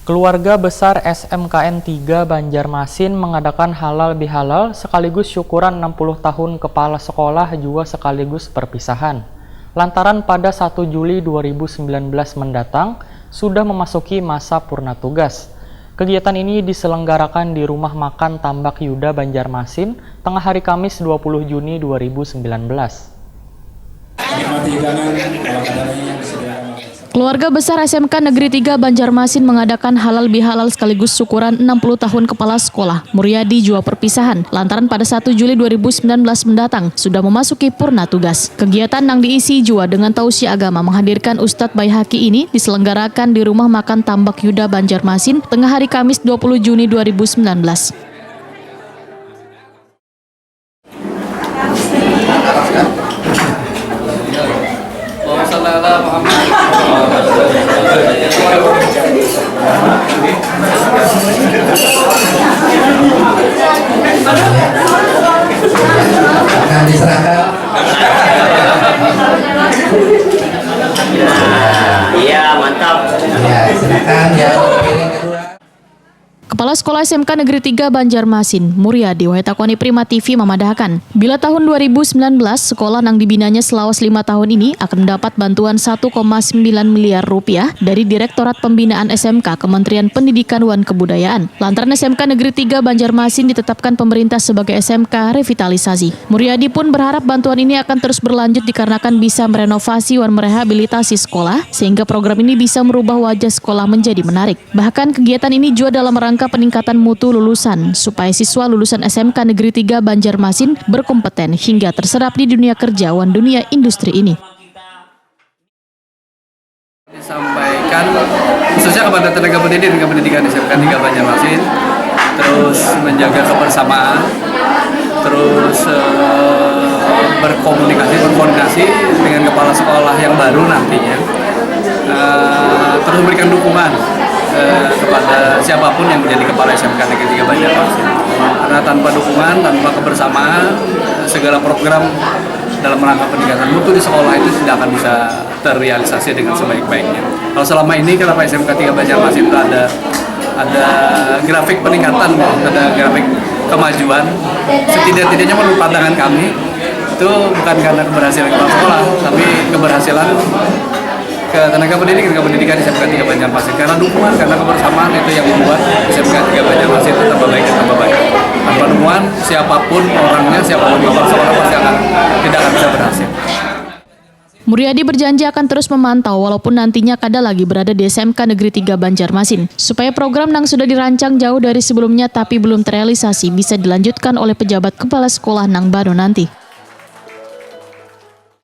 Keluarga besar SMKN 3 Banjarmasin mengadakan halal bihalal sekaligus syukuran 60 tahun kepala sekolah juga sekaligus perpisahan. Lantaran pada 1 Juli 2019 mendatang sudah memasuki masa purna tugas. Kegiatan ini diselenggarakan di Rumah Makan Tambak Yuda Banjarmasin tengah hari Kamis 20 Juni 2019. Keluarga besar SMK Negeri 3 Banjarmasin mengadakan halal bihalal sekaligus syukuran 60 tahun kepala sekolah. Muryadi jua perpisahan lantaran pada 1 Juli 2019 mendatang sudah memasuki purna tugas. Kegiatan yang diisi jua dengan tausiah agama menghadirkan Ustadz Baihaqi ini diselenggarakan di Rumah Makan Tambak Yuda Banjarmasin tengah hari Kamis 20 Juni 2019. Akan diserahkan. Iya, mantap. Ya, silakan ya. Piring kedua. Kepala Sekolah SMK Negeri 3 Banjarmasin, Muryadi Wahetakoni Prima TV memadahkan, bila tahun 2019 sekolah yang dibinanya selawas 5 tahun ini akan mendapat bantuan 1,9 miliar rupiah dari Direktorat Pembinaan SMK Kementerian Pendidikan dan Kebudayaan. Lantaran SMK Negeri 3 Banjarmasin ditetapkan pemerintah sebagai SMK revitalisasi. Muryadi pun berharap bantuan ini akan terus berlanjut dikarenakan bisa merenovasi dan merehabilitasi sekolah, sehingga program ini bisa merubah wajah sekolah menjadi menarik. Bahkan kegiatan ini juga dalam rangka peningkatan mutu lulusan supaya siswa lulusan SMK Negeri 3 Banjarmasin berkompeten hingga terserap di dunia kerja dan dunia industri ini. Disampaikan khususnya kepada tenaga pendidik dan pendidikan SMK 3 Banjarmasin, terus menjaga kebersamaan, terus berkoordinasi dengan kepala sekolah yang baru nantinya, terus memberikan dukungan kepada siapapun yang menjadi kepala SMK Negeri 3 Banjarmasin. Karena tanpa dukungan, tanpa kebersamaan, segala program dalam rangka peningkatan mutu di sekolah itu tidak akan bisa terrealisasi dengan sebaik-baiknya. Kalau selama ini kenapa SMK 3 Banjarmasin itu ada grafik peningkatan, ada grafik kemajuan, setidak-tidaknya menurut pandangan kami itu bukan karena keberhasilan kepala sekolah, tapi keberhasilan ke tenaga pendidik dan pendidikan SMK 3 Banjarmasin. Karena dukungan, karena kebersamaan itu yang membuat SMK 3 Banjarmasin itu tambah baik dan tambah baik. Tanpa dukungan, siapapun orangnya, siapapun kepala sekolah pasti tidak akan bisa berhasil. Muryadi berjanji akan terus memantau walaupun nantinya kada lagi berada di SMK Negeri 3 Banjarmasin, supaya program yang sudah dirancang jauh dari sebelumnya tapi belum terrealisasi bisa dilanjutkan oleh pejabat kepala sekolah nang baru nanti.